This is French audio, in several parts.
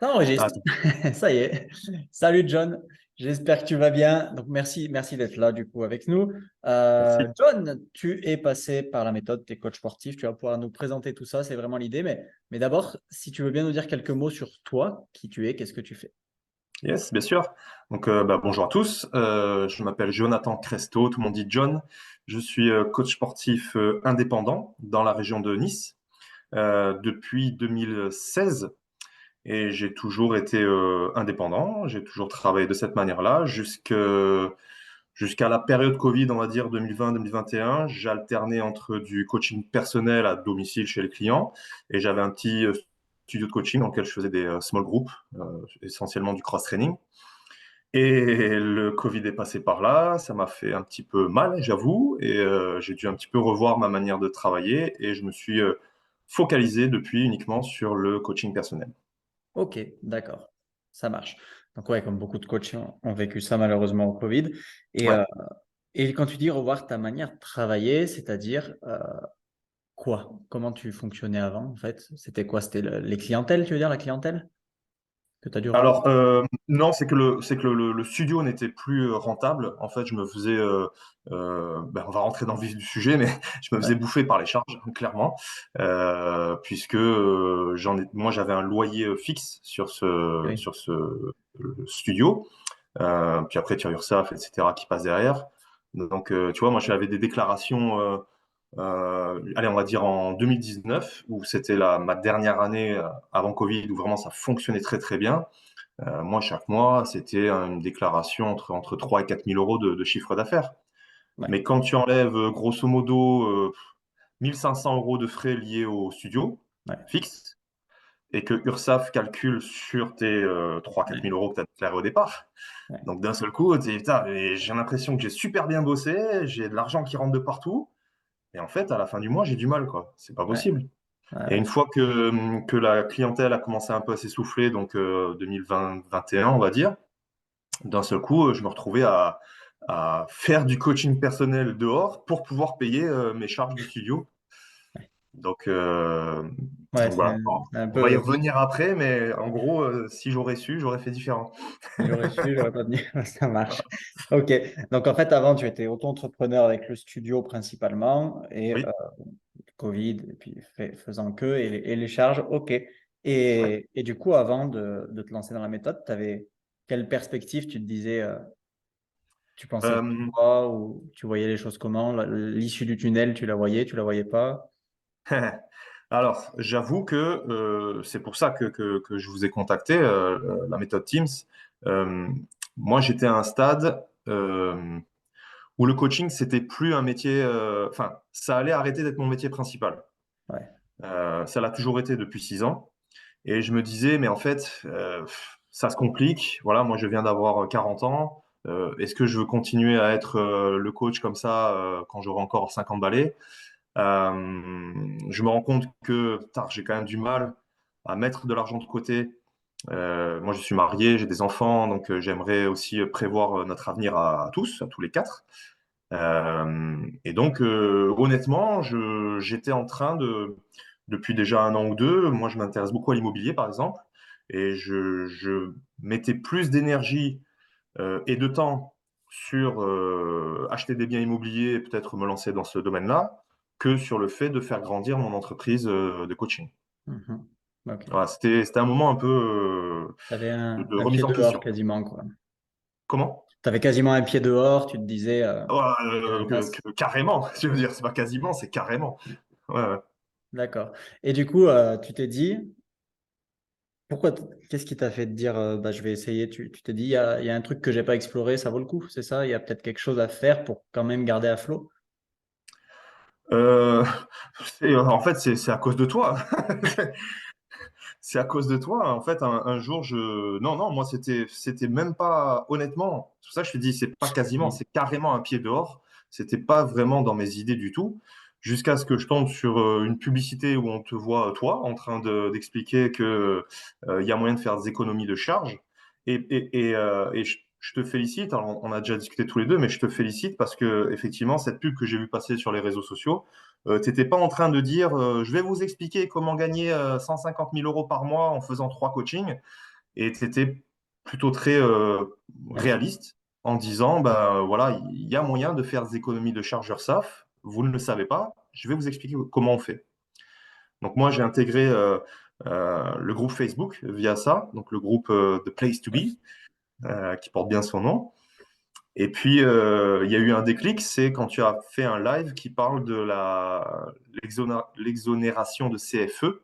Ça Ah, enregistre. Ça y est. Salut John. J'espère que tu vas bien. Donc merci d'être là du coup avec nous. merci. John, tu es passé par la méthode, tu es coach sportif, tu vas pouvoir nous présenter tout ça, c'est vraiment l'idée. Mais d'abord, si tu veux bien nous dire quelques mots sur toi, qui tu es, qu'est-ce que tu fais? Yes, bien sûr. Donc, bonjour à tous. Je m'appelle Jonathan Cresto, tout le monde dit John. Je suis coach sportif indépendant dans la région de Nice depuis 2016 et j'ai toujours été indépendant. J'ai toujours travaillé de cette manière-là jusqu'à la période Covid, on va dire 2020-2021. J'alternais entre du coaching personnel à domicile chez les clients et j'avais un petit studio de coaching dans lequel je faisais des small groups, essentiellement du cross-training. Et le Covid est passé par là, ça m'a fait un petit peu mal, j'avoue, et j'ai dû un petit peu revoir ma manière de travailler et je me suis focalisé depuis uniquement sur le coaching personnel. Ok, d'accord. Ça marche. Donc ouais, comme beaucoup de coachs ont vécu ça malheureusement au Covid. Et, Ouais. euh, et quand tu dis revoir ta manière de travailler, c'est-à-dire quoi? Comment tu fonctionnais avant en fait? C'était quoi? C'était les clientèles, tu veux dire, la clientèle que tu as dû revoir? Alors, non, c'est que le studio n'était plus rentable. En fait, je me faisais, on va rentrer dans le vif du sujet, mais je me faisais Ouais. bouffer par les charges, clairement, puisque moi, j'avais un loyer fixe Oui. sur ce studio. Puis après, tu as URSSAF, etc., qui passe derrière. Donc, tu vois, moi, j'avais des déclarations, allez, on va dire en 2019, où c'était ma dernière année avant Covid, où vraiment ça fonctionnait très, très bien. Moi, chaque mois, c'était une déclaration entre 3 et 4 000 euros de chiffre d'affaires. Ouais. Mais quand tu enlèves grosso modo 1500 euros de frais liés au studio Ouais. fixe et que URSSAF calcule sur tes 3-4 Ouais. 000 euros que tu as déclaré au départ, Ouais. donc d'un seul coup, putain, mais j'ai l'impression que j'ai super bien bossé, j'ai de l'argent qui rentre de partout, et en fait, à la fin du mois, j'ai du mal, quoi. C'est pas Ouais. possible. Et Ouais. une fois que la clientèle a commencé un peu à s'essouffler, donc 2020-2021, on va dire, d'un seul coup, je me retrouvais à faire du coaching personnel dehors pour pouvoir payer mes charges du studio. Donc, euh, Ouais, donc voilà. c'est un On va y peu. revenir après, mais en gros, si j'aurais su, j'aurais fait différent. Si j'aurais su, j'aurais pas venu. Ça marche. Ok. Donc en fait, avant, tu étais auto-entrepreneur avec le studio principalement et Oui. Covid, et puis faisant que et les charges. Ok. Ouais. Et du coup, avant de te lancer dans la méthode, tu avais quelle perspective? Tu te disais, tu pensais faire Euh, quoi ou tu voyais les choses comment? L'issue du tunnel, tu la voyais pas? Alors, j'avoue que c'est pour ça que je vous ai contacté, la méthode Teams. Euh, Moi, j'étais à un stade où le coaching, c'était plus un métier, enfin, ça allait arrêter d'être mon métier principal. Ouais. Ça l'a toujours été depuis 6 ans. Et je me disais, mais en fait, ça se complique. Voilà, moi, je viens d'avoir 40 ans. Est-ce que je veux continuer à être le coach comme ça quand j'aurai encore 50 balais? Je me rends compte que tard, j'ai quand même du mal à mettre de l'argent de côté. Moi, je suis marié, j'ai des enfants, donc j'aimerais aussi prévoir notre avenir à tous, à tous les quatre. Et donc, honnêtement, j'étais en train depuis déjà un an ou deux, moi, je m'intéresse beaucoup à l'immobilier, par exemple, et je mettais plus d'énergie et de temps sur acheter des biens immobiliers et peut-être me lancer dans ce domaine-là que sur le fait de faire grandir mon entreprise de coaching. Mhm. Ok. Voilà, c'était un moment un peu Tu avais de un pied remise en dehors question. quasiment, quoi. Comment? Tu avais quasiment un pied dehors, tu te disais, Ouais, il y a un casse. carrément, je veux dire, c'est pas quasiment, c'est carrément. Ouais, ouais. D'accord. Et du coup, tu t'es dit, qu'est-ce qui t'a fait te dire, bah, je vais essayer, tu t'es dit, il y a un truc que j'ai pas exploré, ça vaut le coup, c'est ça? Il y a peut-être quelque chose à faire pour quand même garder à flot? Euh, En fait, c'est à cause de toi. C'est à cause de toi. En fait, un jour, non, non, moi, c'était même pas, honnêtement, c'est pour ça que je te dis, c'est pas quasiment, Oui. c'est carrément un pied dehors. C'était pas vraiment dans mes idées du tout. Jusqu'à ce que je tombe sur une publicité où on te voit, toi, en train d'expliquer que, il y a moyen de faire des économies de charges. Et je te félicite. Alors, on a déjà discuté tous les deux, mais je te félicite parce que, effectivement, cette pub que j'ai vu passer sur les réseaux sociaux, t'étais pas en train de dire je vais vous expliquer comment gagner 150 000 euros par mois en faisant 3 coachings. Et tu étais plutôt très Bien sûr. réaliste en disant, ben voilà, il y a moyen de faire des économies de chargeur SAF. Vous ne le savez pas. Je vais vous expliquer comment on fait. Donc moi, j'ai intégré le groupe Facebook via ça, donc le groupe The Place to Oui. Be, qui porte bien son nom. Et puis, il y a eu un déclic, c'est quand tu as fait un live qui parle de l'exonération de CFE.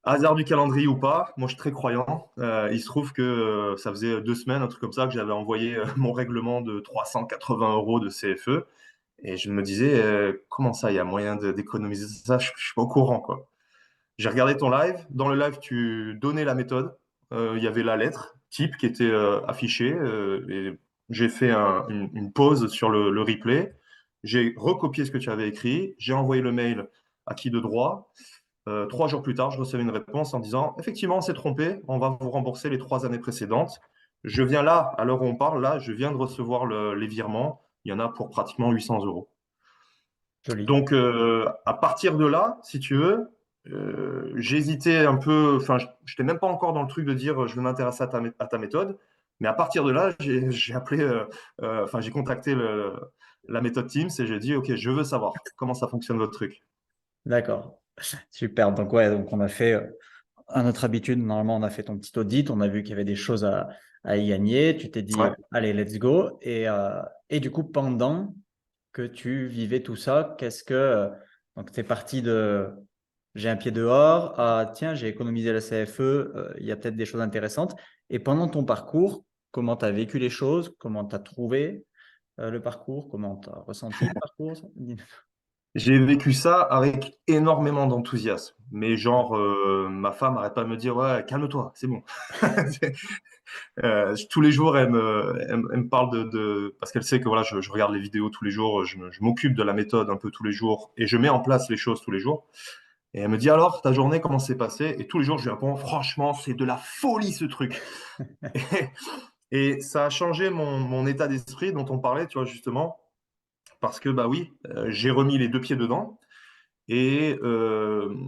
Hasard du calendrier ou pas, moi je suis très croyant. Il se trouve que ça faisait 2 semaines, un truc comme ça, que j'avais envoyé mon règlement de 380 euros de CFE. Et je me disais, comment ça, il y a moyen d'économiser ça? Je ne suis pas au courant, quoi. J'ai regardé ton live. Dans le live, tu donnais la méthode. Il y avait la lettre type qui était affichée. Et j'ai fait une pause sur le replay. J'ai recopié ce que tu avais écrit. J'ai envoyé le mail à qui de droit. 3 jours plus tard, je recevais une réponse en disant, effectivement, on s'est trompé. On va vous rembourser les 3 années précédentes. Je viens là, à l'heure où on parle, là, je viens de recevoir les virements. Il y en a pour pratiquement 800 euros. Joli. Donc, à partir de là, si tu veux, j'hésitais un peu, enfin, je n'étais même pas encore dans le truc de dire je vais m'intéresser à ta méthode, mais à partir de là, j'ai appelé, enfin, j'ai contacté la méthode Teams et j'ai dit, OK, je veux savoir comment ça fonctionne votre truc. D'accord. Super. Donc, ouais, donc on a fait, à notre habitude, normalement, on a fait ton petit audit, on a vu qu'il y avait des choses à y gagner. Tu t'es dit, Ouais. allez, let's go. Et du coup, pendant que tu vivais tout ça, donc, tu es parti de j'ai un pied dehors, à tiens, j'ai économisé la CFE, il y a peut-être des choses intéressantes. Et pendant ton parcours, comment tu as vécu les choses? Comment tu as trouvé le parcours? Comment tu as ressenti le parcours? J'ai vécu ça avec énormément d'enthousiasme. Mais genre, ma femme n'arrête pas de me dire, ouais, calme-toi, c'est bon. Tous les jours, elle me parle parce qu'elle sait que voilà, je regarde les vidéos tous les jours, je m'occupe de la méthode un peu tous les jours et je mets en place les choses tous les jours. Et elle me dit alors, ta journée, comment s'est passée? Et tous les jours, je lui réponds, franchement, c'est de la folie ce truc. Et ça a changé mon état d'esprit dont on parlait, tu vois, justement, parce que bah oui, j'ai remis les 2 pieds dedans. Et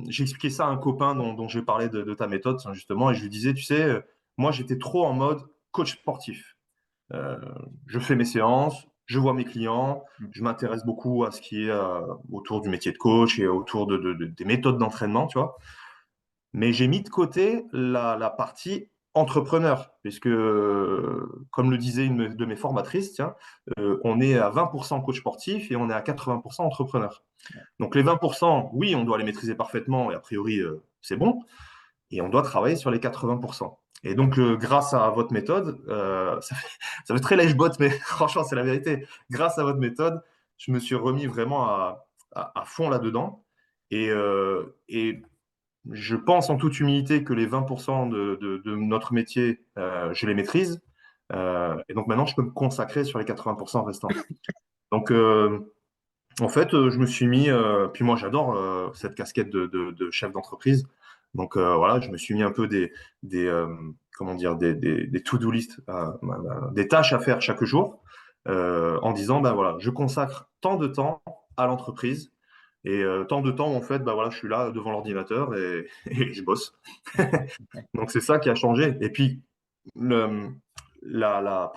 j'ai expliqué ça à un copain dont j'ai parlé de ta méthode, justement, et je lui disais, tu sais, moi j'étais trop en mode coach sportif. Euh, je fais mes séances, je vois mes clients, je m'intéresse beaucoup à ce qui est autour du métier de coach et autour des méthodes d'entraînement, tu vois. Mais j'ai mis de côté la partie entrepreneur, puisque, comme le disait une de mes formatrices, tiens, on est à 20% coach sportif et on est à 80% entrepreneur. Donc les 20%, oui, on doit les maîtriser parfaitement et a priori, c'est bon. Et on doit travailler sur les 80%. Et donc, grâce à votre méthode, ça fait très lèche-bot, mais franchement, c'est la vérité. Grâce à votre méthode, je me suis remis vraiment à fond là-dedans. Et je pense en toute humilité que les 20% de notre métier, je les maîtrise. Et donc maintenant, je peux me consacrer sur les 80% restants. Donc, en fait, je me suis mis, puis moi j'adore cette casquette de chef d'entreprise. Donc voilà, je me suis mis un peu des comment dire, des to-do list, des tâches à faire chaque jour, en disant, ben voilà, je consacre tant de temps à l'entreprise et tant de temps en fait, ben voilà, je suis là devant l'ordinateur et, et je bosse. Donc c'est ça qui a changé. Et puis, le,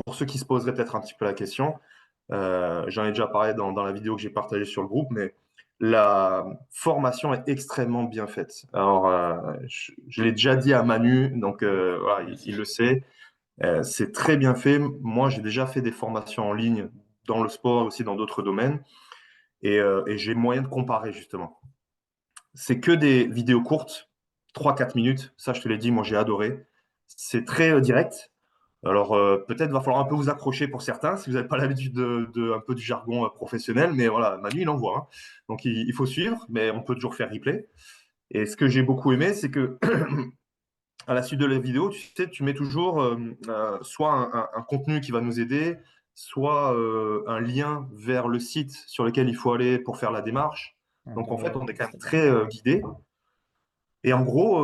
pour ceux qui se poseraient peut-être un petit peu la question, j'en ai déjà parlé dans la vidéo que j'ai partagée sur le groupe, mais la formation est extrêmement bien faite. Alors, je l'ai déjà dit à Manu, donc voilà, il le sait. C'est très bien fait. Moi, j'ai déjà fait des formations en ligne dans le sport et aussi dans d'autres domaines, et j'ai moyen de comparer justement. C'est que des vidéos courtes, 3-4 minutes. Ça, je te l'ai dit, moi j'ai adoré. C'est très direct. Alors, peut-être va falloir un peu vous accrocher pour certains si vous n'avez pas l'habitude un peu du jargon professionnel, mais voilà, Manu, il envoie, hein. Donc, il faut suivre, mais on peut toujours faire replay. Et ce que j'ai beaucoup aimé, c'est que à la suite de la vidéo, tu sais, tu mets toujours soit un contenu qui va nous aider, soit un lien vers le site sur lequel il faut aller pour faire la démarche. Donc, en fait, Ouais, on est quand même c'est bien. très guidé. Et en gros,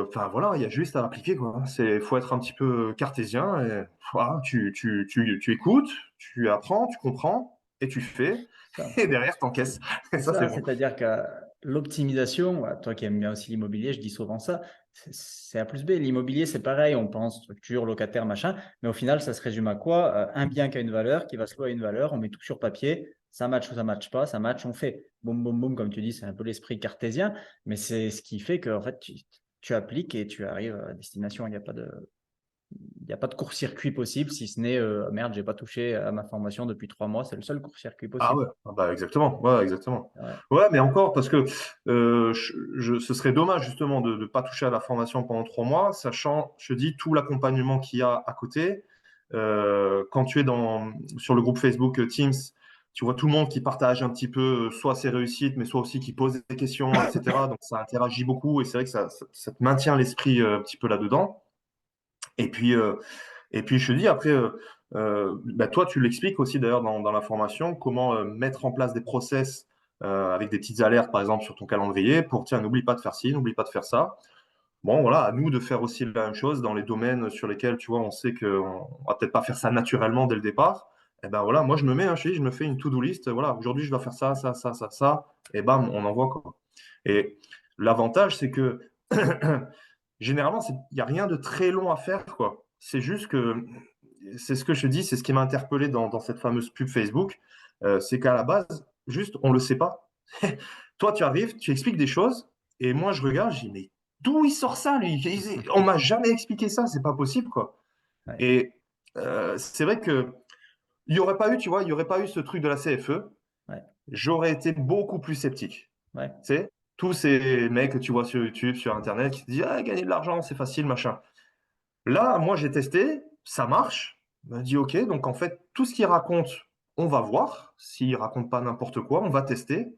enfin voilà, il y a juste à appliquer, quoi. Faut être un petit peu cartésien. Et, voilà, tu écoutes, tu apprends, tu comprends et tu fais. Ça. Et derrière, t'encaisses. Et C'est ça, c'est ça, bon. c'est-à-dire que l'optimisation, toi qui aimes bien aussi l'immobilier, je dis souvent ça, c'est A plus B. L'immobilier, c'est pareil, on pense structure, locataire, machin, mais au final, ça se résume à quoi? Un bien qui a une valeur, qui va se louer à une valeur, on met tout sur papier, ça match ou ça match pas, ça match, on fait. Boum, boum, boum, comme tu dis, c'est un peu l'esprit cartésien, mais c'est ce qui fait que en fait, tu appliques et tu arrives à destination. Il n'y a pas de court-circuit possible, si ce n'est merde, j'ai pas touché à ma formation depuis 3 mois, c'est le seul court-circuit Ah possible. ouais, ah bah exactement, ouais, exactement. Ouais, Ouais, mais encore, parce que ce serait dommage justement de ne pas toucher à la formation pendant 3 mois, sachant, je dis, tout l'accompagnement qu'il y a à côté. Quand tu es sur le groupe Facebook Teams, tu vois tout le monde qui partage un petit peu, soit ses réussites, mais soit aussi qui pose des questions, etc. Donc ça interagit beaucoup et c'est vrai que ça te maintient l'esprit un petit peu là-dedans. Et puis, je te dis, après, bah, toi, tu l'expliques aussi d'ailleurs dans la formation, comment mettre en place des process avec des petites alertes, par exemple, sur ton calendrier pour, tiens, n'oublie pas de faire ci, n'oublie pas de faire ça. Bon, voilà, à nous de faire aussi la même chose dans les domaines sur lesquels, tu vois, on sait qu'on va peut-être pas faire ça naturellement dès le départ. Et ben voilà, moi, je me mets, je te dis, je me fais une to-do list. Voilà, aujourd'hui, je dois faire ça, ça, ça, ça, ça. Et bam, on envoie, quoi. Et l'avantage, c'est que généralement, il n'y a rien de très long à faire, quoi. C'est juste que, c'est ce que je te dis, c'est ce qui m'a interpellé dans cette fameuse pub Facebook, c'est qu'à la base, juste, on ne le sait pas. Toi, tu arrives, tu expliques des choses, et moi, je regarde, je dis, mais d'où il sort ça, lui? On m'a jamais expliqué ça, c'est pas possible, quoi. ouais, Et c'est vrai que il y aurait pas eu, tu vois, il y aurait pas eu ce truc de la CFE, ouais, j'aurais été beaucoup plus sceptique. ouais, Tu sais, tous ces mecs que tu vois sur YouTube, sur Internet, qui te disent, ah, gagner de l'argent, c'est facile, machin. Là, moi, j'ai testé, ça marche. On m'a dit, OK, donc en fait, tout ce qu'il raconte, on va voir. S'il raconte pas n'importe quoi, on va tester.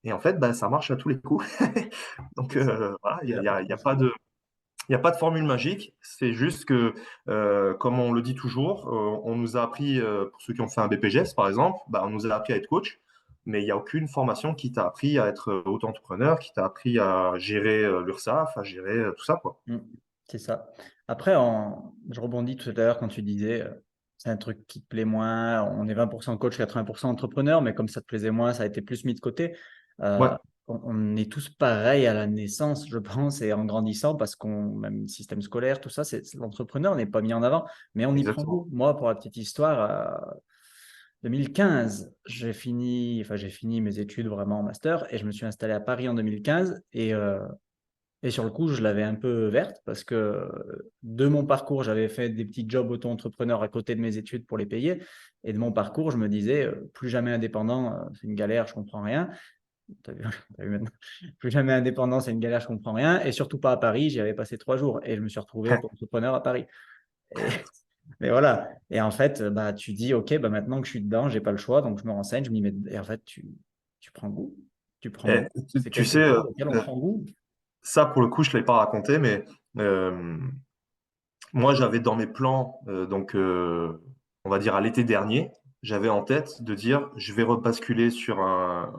Et en fait, bah, ça marche à tous les coups. Donc, c'est ça. voilà, il C'est n'y a, la y a- y a pas patience. de formule magique. C'est juste que, comme on le dit toujours, on nous a appris, pour ceux qui ont fait un BPGEPS, par exemple, bah, on nous a appris à être coach. Mais il n'y a aucune formation qui t'a appris à être auto-entrepreneur, qui t'a appris à gérer l'URSSAF, à gérer tout ça, quoi. Mm, c'est ça. Après, je rebondis tout à l'heure quand tu disais, c'est un truc qui te plaît moins, on est 20% coach, 80% entrepreneur, mais comme ça te plaisait moins, ça a été plus mis de côté. Ouais, Euh, on est tous pareils à la naissance, je pense, et en grandissant, parce même le système scolaire, tout ça, l'entrepreneur n'est pas mis en avant, mais on y prend exactement. goût. Moi, pour la petite histoire, 2015, j'ai fini mes études vraiment en master et je me suis installé à Paris en 2015 et sur le coup, je l'avais un peu verte parce que de mon parcours, j'avais fait des petits jobs auto-entrepreneurs à côté de mes études pour les payer. Et de mon parcours, je me disais, plus jamais indépendant, c'est une galère, je comprends rien. T'as vu, t'as vu maintenant. Plus jamais indépendant, c'est une galère, je comprends rien. Et surtout pas à Paris, j'y avais passé 3 jours et je me suis retrouvé auto-entrepreneur à Paris. Et, mais voilà. Et en fait, bah, tu dis, OK, bah, maintenant que je suis dedans, j'ai pas le choix, donc je me renseigne, je m'y mets. Et en fait, tu prends goût. Tu prends Et goût. C'est tu quelque sais, chose auquel on prend goût. ça pour le coup, je ne l'ai pas raconté, mais euh, moi j'avais dans mes plans, donc on va dire à l'été dernier, j'avais en tête de dire je vais rebasculer sur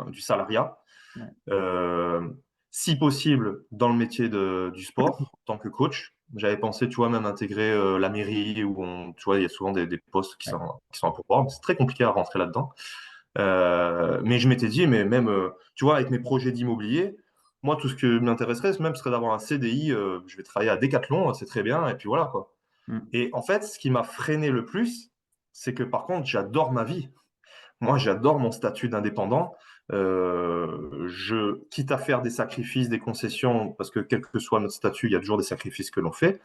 du salariat, Ouais, euh, si possible dans le métier du sport, en tant que coach. J'avais pensé, tu vois, même intégrer la mairie où tu vois, il y a souvent des postes ouais, qui sont à pourvoir. C'est très compliqué à rentrer là-dedans. Mais je m'étais dit, mais même, tu vois, avec mes projets d'immobilier, moi, tout ce que m'intéresserait, même serait d'avoir un CDI. Je vais travailler à Decathlon, c'est très bien, et puis voilà, quoi. mm, Et en fait, ce qui m'a freiné le plus, c'est que par contre, j'adore ma vie. Moi, j'adore mon statut d'indépendant. Quitte à faire des sacrifices, des concessions, parce que quel que soit notre statut, il y a toujours des sacrifices que l'on fait.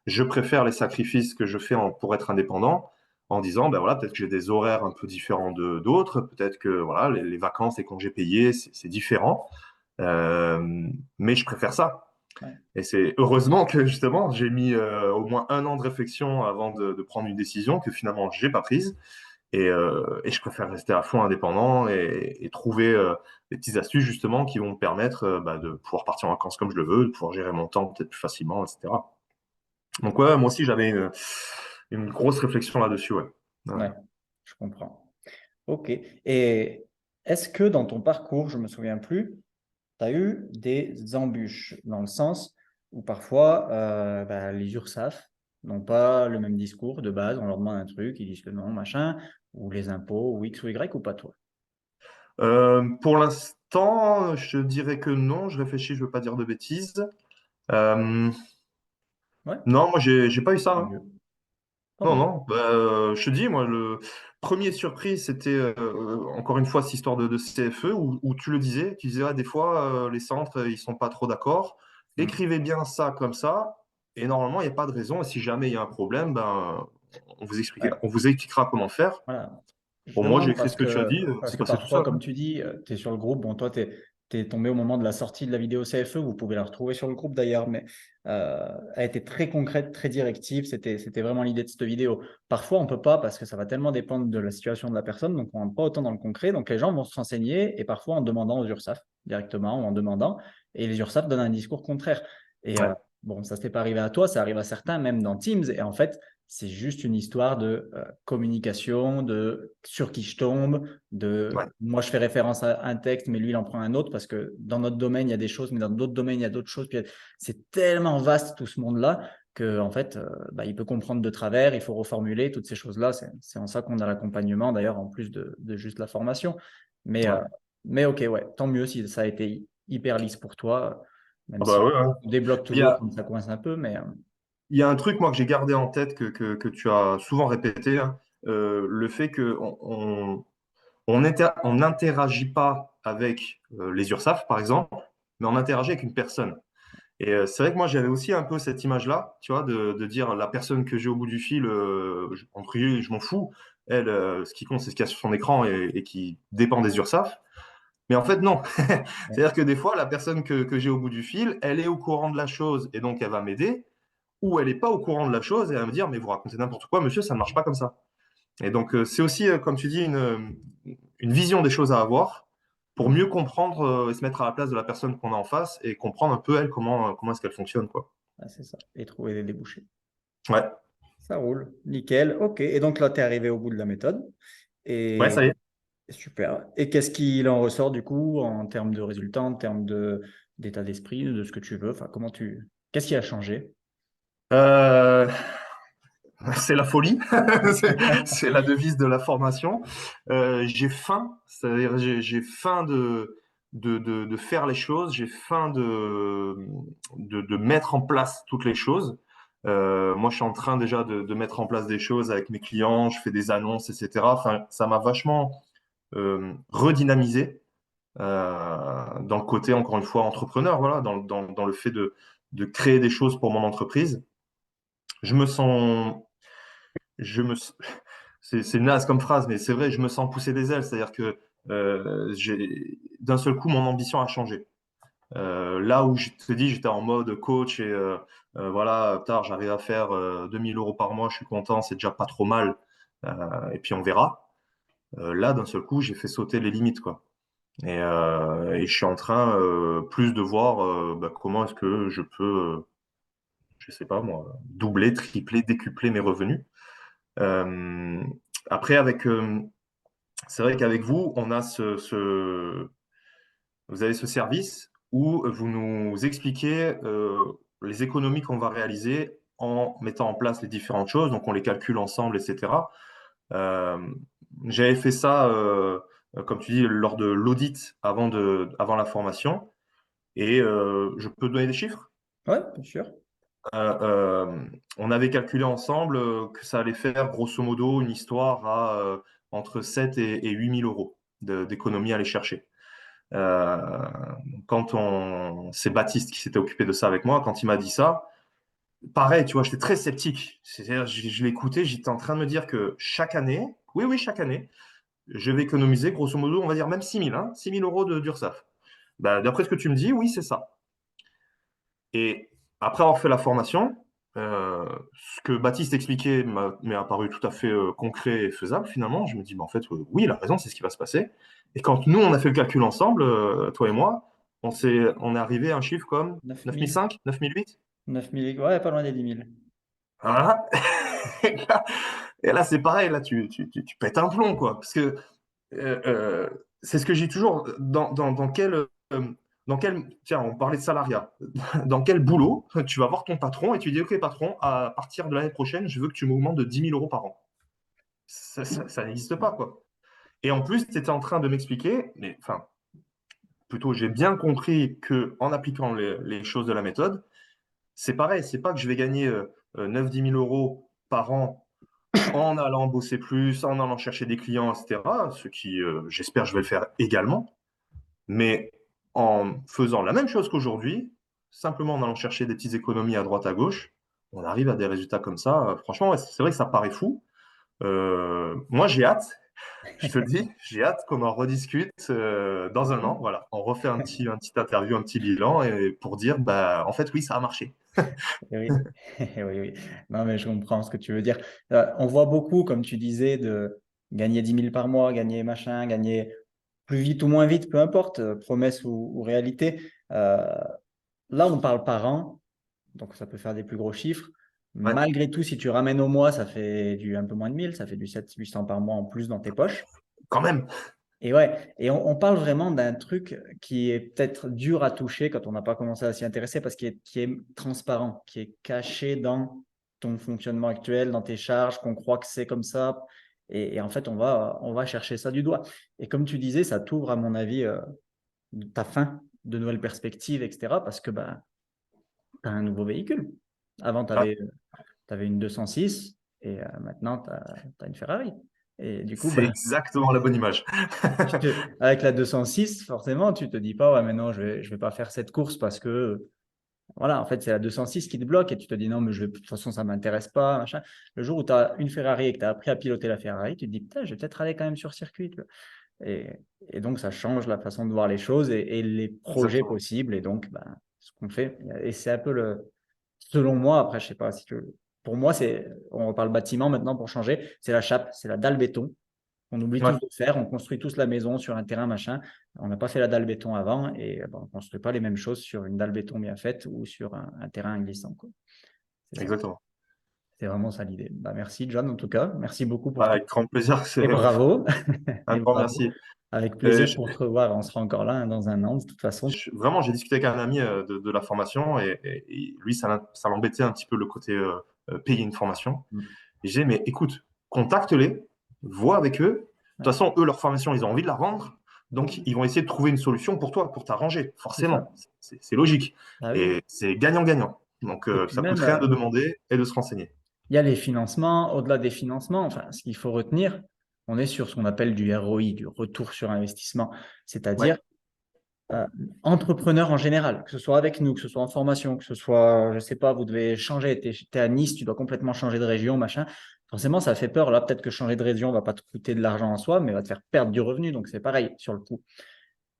Je préfère les sacrifices que je fais pour être indépendant en disant, ben voilà, peut-être que j'ai des horaires un peu différents d'autres, peut-être que voilà, les vacances, les congés payés, c'est différent. Mais je préfère ça. ouais. Et c'est heureusement que justement, j'ai mis au moins 1 an de réflexion avant de prendre une décision que finalement, j'ai pas prise. Et je préfère rester à fond indépendant et trouver des petites astuces justement qui vont me permettre bah, de pouvoir partir en vacances comme je le veux, de pouvoir gérer mon temps peut-être plus facilement, etc. Donc ouais, moi aussi j'avais une grosse réflexion là-dessus, ouais. Ouais. Ouais, je comprends. Ok. Et est-ce que dans ton parcours, je ne me souviens plus, tu as eu des embûches dans le sens où parfois bah, les URSSAF n'ont pas le même discours de base, on leur demande un truc, ils disent que non, machin, ou les impôts, ou X ou Y, ou pas toi? Pour l'instant, l'instant, je dirais que non. Je réfléchis, je ne veux pas dire de bêtises. Euh, Ouais, non, moi, j'ai pas eu ça, tant hein. mieux. Tant Non, mieux. non. Bah, je te dis, moi, le premier surprise, c'était encore une fois cette histoire de CFE où tu le disais. Tu disais, ah, des fois, les centres, ils sont pas trop d'accord. Mm. Écrivez bien ça comme ça. Et normalement, il n'y a pas de raison. Et si jamais il y a un problème, ben, Ouais. on vous expliquera comment faire. Voilà. Je Bon, moi, j'ai demande écrit ce que tu as dit. parce C'est que passé tout parfois, seul, comme hein. tu dis, tu es sur le groupe. Bon, toi, tu es, tombé au moment de la sortie de la vidéo CFE. Vous pouvez la retrouver sur le groupe d'ailleurs, mais elle était très concrète, très directive. C'était vraiment l'idée de cette vidéo. Parfois, on peut pas parce que ça va tellement dépendre de la situation de la personne. Donc, on rentre pas autant dans le concret. Donc, les gens vont se renseigner et parfois en demandant aux URSAF directement ou en demandant. Et les URSAF donnent un discours contraire. Et Ouais, bon, ça ne s'est pas arrivé à toi, ça arrive à certains, même dans Teams. Et en fait, c'est juste une histoire de communication, de sur qui je tombe, ouais, de moi je fais référence à un texte, mais lui il en prend un autre parce que dans notre domaine il y a des choses, mais dans d'autres domaines il y a d'autres choses. Puis c'est tellement vaste tout ce monde-là que en fait bah, il peut comprendre de travers, il faut reformuler toutes ces choses-là. C'est en ça qu'on a l'accompagnement d'ailleurs en plus de juste la formation. Mais, ouais. mais ok, ouais, tant mieux si ça a été hyper lisse pour toi, même Ah bah si ouais, ouais. on débloque Il y toujours a, quand ça coince un peu, mais il y a un truc, moi, que j'ai gardé en tête que tu as souvent répété, hein, le fait que on n'interagit pas avec les URSAF, par exemple, mais on interagit avec une personne. Et c'est vrai que moi, j'avais aussi un peu cette image-là, tu vois, de dire la personne que j'ai au bout du fil, entre guillemets, je m'en fous. Elle, ce qui compte, c'est ce qu'il y a sur son écran et qui dépend des URSAF. Mais en fait, non. ouais, C'est-à-dire que des fois, la personne que j'ai au bout du fil, elle est au courant de la chose et donc elle va m'aider, ou elle n'est pas au courant de la chose et elle va me dire, mais vous racontez n'importe quoi, monsieur, ça ne marche pas comme ça. Et donc, c'est aussi, comme tu dis, une vision des choses à avoir pour mm, mieux comprendre et se mettre à la place de la personne qu'on a en face et comprendre un peu, elle, comment est-ce qu'elle fonctionne, quoi. ouais, c'est ça, et trouver des débouchés. Ouais, Ça roule, nickel, ok. Et donc là, tu es arrivé au bout de la méthode. ouais, Et ça y est. super. Et qu'est-ce qu'il en ressort du coup en termes de résultats, en termes d'état d'esprit, de ce que tu veux? Enfin, comment tu. Qu'est-ce qui a changé? Euh, c'est la folie, c'est la devise de la formation. J'ai faim, c'est-à-dire j'ai faim de faire les choses, j'ai faim de mettre en place toutes les choses. Moi, je suis en train déjà de mettre en place des choses avec mes clients, je fais des annonces, etc. Enfin, ça m'a vachement redynamisé dans le côté, encore une fois, entrepreneur, voilà, dans le fait de créer des choses pour mon entreprise. Je me sens, je me, c'est naze comme phrase, mais c'est vrai, je me sens pousser des ailes. C'est-à-dire que d'un seul coup, mon ambition a changé. Là où je te dis, j'étais en mode coach et voilà, tard, j'arrive à faire 2000 euros par mois, je suis content, c'est déjà pas trop mal. Et puis on verra. Là, d'un seul coup, j'ai fait sauter les limites, quoi. Et je suis en train plus de voir bah, comment est-ce que je peux, je sais pas moi, doubler, tripler, décupler mes revenus. Euh, après, c'est vrai qu'avec vous, on a vous avez ce service où vous nous expliquez les économies qu'on va réaliser en mettant en place les différentes choses. Donc, on les calcule ensemble, etc. Euh, J'avais fait ça, comme tu dis, lors de l'audit avant la formation. Et je peux donner des chiffres. Ouais, bien sûr. Euh, on avait calculé ensemble que ça allait faire grosso modo une histoire à entre 7 et 8 000 euros d'économie à aller chercher. Euh, c'est Baptiste qui s'était occupé de ça avec moi, quand il m'a dit ça, pareil, tu vois, j'étais très sceptique. C'est-à-dire, je l'écoutais, j'étais en train de me dire que chaque année, oui, oui, chaque année, je vais économiser grosso modo, on va dire même 6 000, hein, 6 000 euros d'URSSAF. Bah, d'après ce que tu me dis, oui, c'est ça. Et après avoir fait la formation, ce que Baptiste expliquait m'est apparu tout à fait concret et faisable finalement. Je me dis, bah, en fait, oui, il a raison, c'est ce qui va se passer. Et quand nous, on a fait le calcul ensemble, toi et moi, on est arrivé à un chiffre comme 9 000, 9005, 9008. 9 000, ouais, pas loin des 10 000. Voilà. Et là, c'est pareil, là, tu pètes un plomb, quoi. Parce que euh, euh, c'est ce que j'ai toujours, tiens, on parlait de salariat, dans quel boulot tu vas voir ton patron et tu dis, OK, patron, à partir de l'année prochaine, je veux que tu m'augmentes de 10 000 euros par an. Ça n'existe pas, quoi. Et en plus, tu étais en train de m'expliquer, mais enfin, plutôt j'ai bien compris que en appliquant les choses de la méthode, c'est pareil, c'est pas que je vais gagner 9-10 000 euros par an en allant bosser plus, en allant chercher des clients, etc. Ce qui, j'espère, je vais le faire également. Mais en faisant la même chose qu'aujourd'hui, simplement en allant chercher des petites économies à droite à gauche, on arrive à des résultats comme ça. Franchement, ouais, c'est vrai que ça paraît fou. Moi, j'ai hâte. Je te le dis, j'ai hâte qu'on en rediscute dans un an. Voilà, on refait un petit interview, un petit bilan et pour dire, bah, en fait, oui, ça a marché. Oui, oui, oui. Non, mais je comprends ce que tu veux dire. On voit beaucoup, comme tu disais, de gagner 10 000 par mois, gagner machin, gagner plus vite ou moins vite, peu importe, promesse ou réalité. Là, on parle par an, donc ça peut faire des plus gros chiffres. Ouais, Malgré tout, si tu ramènes au mois, ça fait un peu moins de 1 000, ça fait du 700-800 par mois en plus dans tes poches. quand même. Et ouais, et on parle vraiment d'un truc qui est peut-être dur à toucher quand on n'a pas commencé à s'y intéresser parce qui est transparent, qui est caché dans ton fonctionnement actuel, dans tes charges, qu'on croit que c'est comme ça. Et en fait, on va chercher ça du doigt. Et comme tu disais, ça t'ouvre, à mon avis, ta fin de nouvelles perspectives, etc. Parce que bah, tu as un nouveau véhicule. Avant, tu Ouais, avais, une 206 et maintenant, tu as une Ferrari. Et du coup, c'est bah, exactement la bonne image. avec la 206, forcément, tu te dis pas, ouais, mais non, je vais pas faire cette course parce que, voilà, en fait, c'est la 206 qui te bloque et tu te dis, non, mais de toute façon, ça m'intéresse pas, machin. Le jour où tu as une Ferrari et que tu as appris à piloter la Ferrari, tu te dis, putain, je vais peut-être aller quand même sur circuit. Tu vois. Et, et donc, ça change la façon de voir les choses et les projets Exactement. possibles. Et donc, ben, ce qu'on fait. Et c'est un peu selon moi, après, je sais pas si tu pour moi, on reparle bâtiment maintenant pour changer, c'est la chape, c'est la dalle béton. On oublie Ouais, tous de faire, on construit tous la maison sur un terrain machin. On n'a pas fait la dalle béton avant et ben, on ne construit pas les mêmes choses sur une dalle béton bien faite ou sur un terrain glissant, quoi. C'est ça. exactement. C'est vraiment ça l'idée. Bah, merci John en tout cas. Merci beaucoup pour Bah, tout. avec grand plaisir. Et bravo. Un Et grand bravo. merci. Avec Euh, plaisir pour te revoir. On sera encore là hein, dans un an de toute façon. Vraiment, j'ai discuté avec un ami de la formation et lui, ça l'embêtait un petit peu le côté payer une formation. Mm. Et j'ai dit, mais écoute, contacte-les, vois avec eux. De toute Ouais, façon, eux, leur formation, ils ont envie de la vendre. Donc, ils vont essayer de trouver une solution pour toi, pour t'arranger. c'est ça. Forcément, c'est logique. Ah oui. Et c'est gagnant-gagnant. Donc, Et puis ça coûte même, rien de demander et de se renseigner. il y a les financements. Au-delà des financements, enfin, ce qu'il faut retenir, on est sur ce qu'on appelle du ROI, du retour sur investissement. Ouais, C'est-à-dire euh, entrepreneur en général, que ce soit avec nous, que ce soit en formation, que ce soit, je ne sais pas, vous devez changer, tu es, à Nice, tu dois complètement changer de région, machin. Forcément, ça fait peur. Là, peut-être que changer de région ne va pas te coûter de l'argent en soi, mais va te faire perdre du revenu. Donc, c'est pareil sur le coup.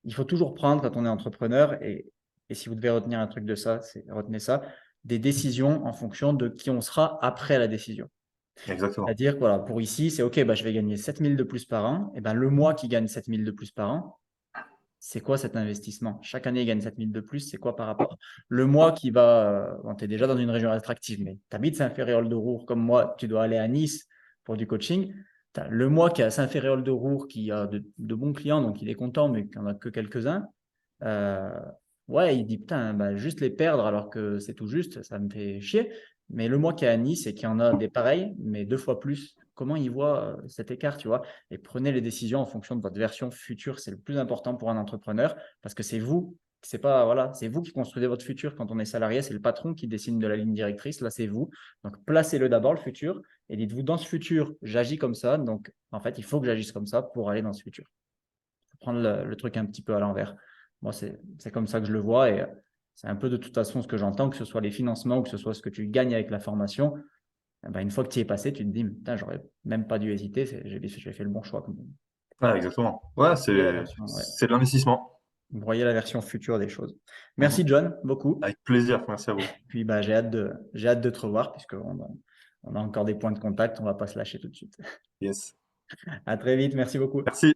Il faut toujours prendre, quand on est entrepreneur, et si vous devez retenir un truc de ça, retenez ça, des décisions en fonction de qui on sera après la décision. exactement. C'est-à-dire, voilà, pour ici, c'est OK, bah, je vais gagner 7 000 de plus par an. Et ben, le mois qui gagne 7 000 de plus par an, c'est quoi cet investissement? Chaque année, il gagne 7 000 de plus, c'est quoi par rapport? Le mois qui va, bon, tu es déjà dans une région attractive, mais tu habites Saint-Ferréol-de-Roure comme moi, tu dois aller à Nice pour du coaching. T'as le mois qui est à Saint-Ferréol-de-Roure, qui a de bons clients, donc il est content, mais qu'il n'y en a que quelques-uns. Euh, ouais, il dit, putain, bah, juste les perdre alors que c'est tout juste, ça me fait chier. Mais le mois qui est à Nice et qui en a des pareils, mais 2 fois plus, comment il voit cet écart, tu vois? Et prenez les décisions en fonction de votre version future. C'est le plus important pour un entrepreneur parce que c'est vous, c'est pas, voilà, c'est vous qui construisez votre futur. Quand on est salarié, c'est le patron qui dessine de la ligne directrice. Là, c'est vous. Donc, placez-le d'abord, le futur, et dites-vous, dans ce futur, j'agis comme ça. Donc, en fait, il faut que j'agisse comme ça pour aller dans ce futur. Faut prendre le truc un petit peu à l'envers. Moi, c'est comme ça que je le vois et c'est un peu de toute façon ce que j'entends, que ce soit les financements ou que ce soit ce que tu gagnes avec la formation. Eh ben, une fois que tu y es passé, tu te dis, putain, j'aurais même pas dû hésiter, j'ai fait le bon choix. Ouais, exactement. Ouais, Voyez la version, ouais. c'est de l'investissement. Vous voyez la version future des choses. Merci Mhm. John, beaucoup. Avec plaisir. Merci à vous. Puis bah, j'ai hâte de te revoir on a encore des points de contact, on va pas se lâcher tout de suite. Yes. À très vite, merci beaucoup. Merci.